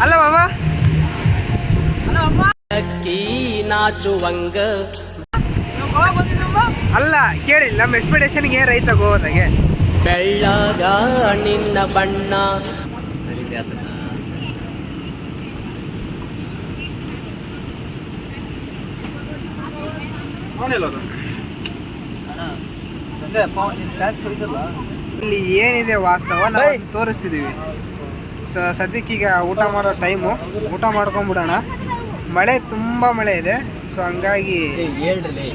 ಅಲ್ಲ ಮಾಮ ನಾಚುವಂಗ ಅಲ್ಲ ಕೇಳಿ ನಮ್ಮ ಎಕ್ಸ್ಪೆಕ್ಟೇಷನ್ಗೆ ರೈತ ಗೋವಾದಾಗೆ ಬೆಳ್ಳಗ ನಿನ್ನ ಬಣ್ಣ ಇಲ್ಲಿ ಏನಿದೆ ವಾಸ್ತವ ನಾವು ತೋರಿಸ್ತಿದೀವಿ. ಸದ್ಯಕ್ಕೀಗ ಊಟ ಮಾಡೋ ಟೈಮು, ಊಟ ಮಾಡ್ಕೊಂಡ್ಬಿಡೋಣ. ಮಳೆ ತುಂಬ ಮಳೆ ಇದೆ, ಸೊ ಹಂಗಾಗಿ ಹೇಳ್ರಿ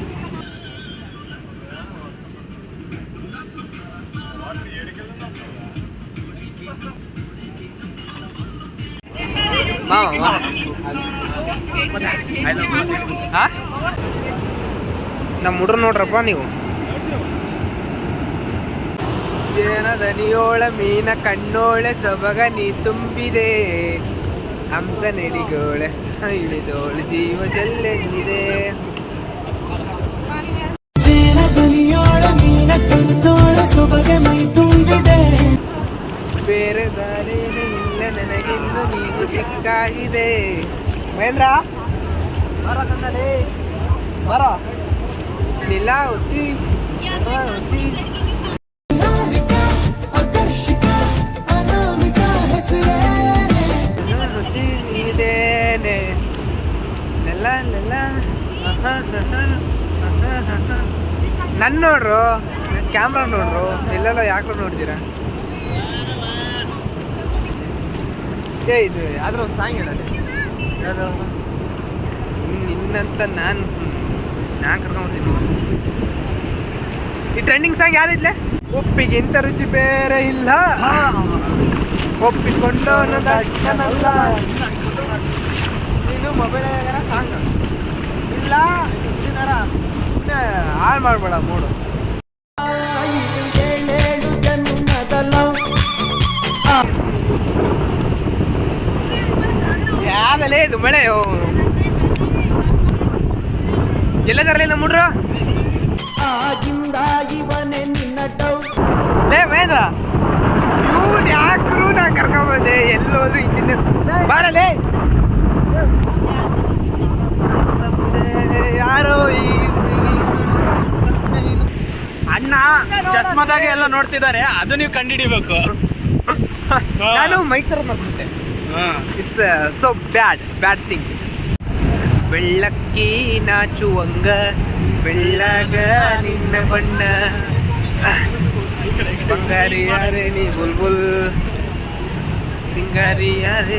ನಮ್ಮ ಹುಡ್ರು ನೋಡ್ರಪ್ಪ ನೀವು. ಜೇನದನಿಯೋಳ ಮೀನ ಕಣ್ಣೋಳೆ ಸೊಬಗ ನೀ ತುಂಬಿದೆ, ಹಂಸ ನಡಿಗೋಳೆ ಇಳಿದೋಳು ಜೀವ ಜಲ್ಲೆಂದಿದೆ. ಜೇನದನಿಯೋಳ ಮೀನ ಕಣ್ಣೋಳ ಸೊಬಗ ಮೈ ತುಂಬಿದೆ, ಬೇರೆ ದಾರೇನೇ ಇಲ್ಲ ನನಗಿನ್ನು ನೀನು ಸಿಕ್ಕಾಗಿದೆ. ಮಹೇಂದ್ರ ಬರ ಲೀಲಾವತಿ ಇದೇನೆ ನನ್ನ ನೋಡ್ರು, ಕ್ಯಾಮ್ರಾ ನೋಡ್ರು, ಎಲ್ಲೆಲ್ಲ ಯಾಕೆ ನೋಡಿದ್ದೀರಾ? ಇದು ಯಾವ್ದ್ರ ಒಂದು ಸಾಂಗ್ ಹೇಳೋದು ನಿನ್ನಂತ ನಾನು ಕರ್ಕೊಂಡ್ಬಿಡ್ತೀನಿ. ಈ ಟ್ರೆಂಡಿಂಗ್ ಸಾಂಗ್ ಯಾವ್ದಿದ್ಲೆ? ಉಪ್ಪಿಗಿಂತ ರುಚಿ ಬೇರೆ ಇಲ್ಲ, ಒಪ್ಪಿಕೊಂಡವನು ದಟ್ಟನಲ್ಲ. ನೀನು ಮೊಬೈಲ್ ಸಾಂಗ್ ಇಲ್ಲ ಹಾಳು ಮಾಡ್ಬೇಡ ಮೂಡು. ಯಾವ್ದಲ್ಲೇ ಇದು ಮಳೆ ಎಲ್ಲದರಲ್ಲೇ ನಮ್ಮ ಹುಡ್ರು. ಲೇ ಮಹೇಂದ್ರ, ಇವ್ರು ಯಾಕ್ರು ನಾ ಕರ್ಕೊಂಬಂದೆ, ಎಲ್ಲೋದ್ರು ಹಿಂದಿಂದ ಬಾರಲೇ. ಯಾರೋ ಅಣ್ಣ ಚಸ್ಮಾದಾಗೆ ಎಲ್ಲ ನೋಡ್ತಿದ್ದಾರೆ, ಅದು ನೀವು ಕಂಡುಹಿಡಿಬೇಕು. ನಾನು ಮೈಕ್ ತರ ಮಾಡ್ಬಿಟ್ಟೆ. It's so bad thing. ಬೆಳ್ಳಕ್ಕಿ ನಾಚುವಂಗ ಬೆಳ್ಳಗ ನಿನ್ನ ಬಣ್ಣ, ಬಂಗಾರಿ ಯಾರೇ ನೀ ಬುಲ್ಬುಲ್, ಸಿಂಗಾರಿ ಯಾರೇ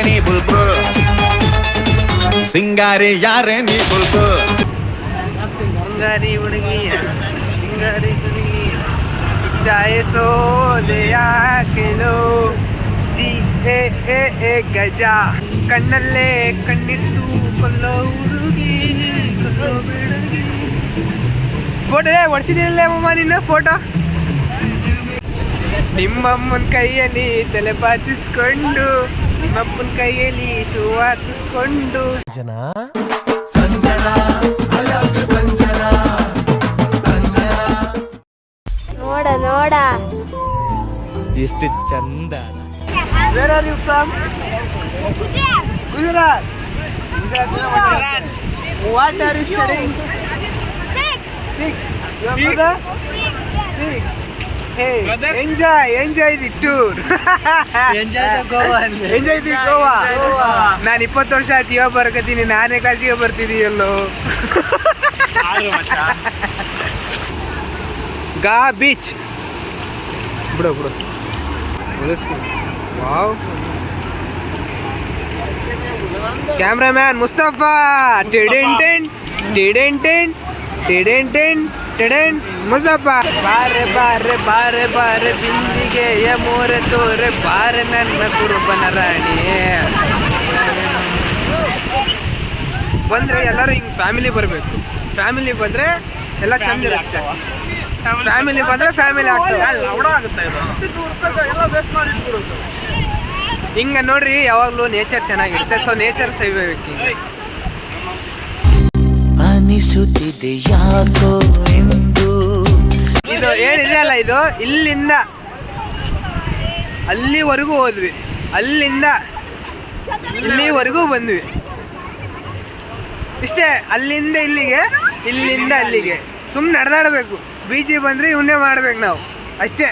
ನೀ ಬುಲ್ಬುಲ್, ಸಿಂಗಾರಿ ಯಾರೇ ನೀ ಬುಲ್ಬುಲ್. ಬಂಗಾರಿ ಹುಡುಗಿಯ ಸಿಂಗಾರಿ ಹುಡುಗಿಯ ಚಾಯಸೋ ದೆಯಾ ಕೆಲೋ ಜಿ ಎ ಗಜ, ಕಣ್ಣಲ್ಲೇ ಕಣ್ಣಿಟ್ಟು ಕೊಲ್ಲೋ ಹುಡುಗಿ ಕೊಲ್ಲೋ ಬೆಳಗಿ. ಫೋಟೋ ಹೊಡ್ತಿದ್ದೀನಲ್ಲೇ ಅಮ್ಮ ನಿನ್ನ ಫೋಟೋ. ನಿಮ್ಮಮ್ಮನ ಕೈಯಲ್ಲಿ ತಲೆ ಬಾಚಿಸ್ಕೊಂಡು, ನಿಮ್ಮಪ್ಪನ ಕೈಯಲ್ಲಿ ಶೂ ಹಾಕಿಸ್ಕೊಂಡು ಸಂಜನಾ ಸಂಜನಾ ನೋಡ ನೋಡ ಎಷ್ಟು ಚಂದ. Where are you from? Gujarat. What are you studying? Six. Your brother? Six. Hey, enjoy the tour. Enjoy the Goa. Enjoy the Goa. ನಾನು 20 ವರ್ಷ ಆಯ್ತು ಇವಾಗ ಬರ್ಕತ್ತೀನಿ, 4ನೇ ಕ್ಲಾಸಿಗೆ ಬರ್ತಿದೀಯಲ್ಲೋ. ಗಾ ಬೀಚ್ ಬಿಡು. ವಾವ್. ಕ್ಯಾಮ್ರಾಮ್ಯಾನ್ ಮುಸ್ತಫಾ ಮುಸ್ತಫಾ. ಬಾರೆ ಬಿಂದಿಗೆ ಮೋರೆ ತೋರೆ ಬಾರೆ ನನ್ನ ಕುರುಬನ ರಾಣಿ. ಬಂದ್ರೆ ಎಲ್ಲರೂ ಹಿಂಗ್ ಫ್ಯಾಮಿಲಿ ಬರಬೇಕು. ಫ್ಯಾಮಿಲಿ ಬಂದ್ರೆ ಎಲ್ಲ ಚಂದ ಇರುತ್ತೆ. ಫ್ಯಾಮಿಲಿ ಬಂದ್ರೆ ಫ್ಯಾಮಿಲಿ ಆಗ್ತದೆ. ಹಿಂಗ ನೋಡ್ರಿ, ಯಾವಾಗ್ಲೂ ನೇಚರ್ ಚೆನ್ನಾಗಿರುತ್ತೆ. ಸೊ ನೇಚರ್ ಸವಿಬೇಕು. ಅನಿಸುತ್ತಿದೆ ಯಾಕೋ ಎಂದು. ಇದು ಏನಿದೆ ಅಲ್ಲ, ಇದು ಇಲ್ಲಿಂದ ಅಲ್ಲಿವರೆಗೂ ಹೋದ್ವಿ. ಅಲ್ಲಿಂದ ಇಲ್ಲಿವರೆಗೂ ಬಂದ್ವಿ. ಇಷ್ಟೇ, ಅಲ್ಲಿಂದ ಇಲ್ಲಿಗೆ, ಇಲ್ಲಿಂದ ಅಲ್ಲಿಗೆ. ಸುಮ್ಮನೆ ನಡೆದಾಡಬೇಕು. ಬೀಚಿಗೆ ಬಂದರೆ ಇವನ್ನೇ ಮಾಡ್ಬೇಕು ನಾವು, ಅಷ್ಟೇ.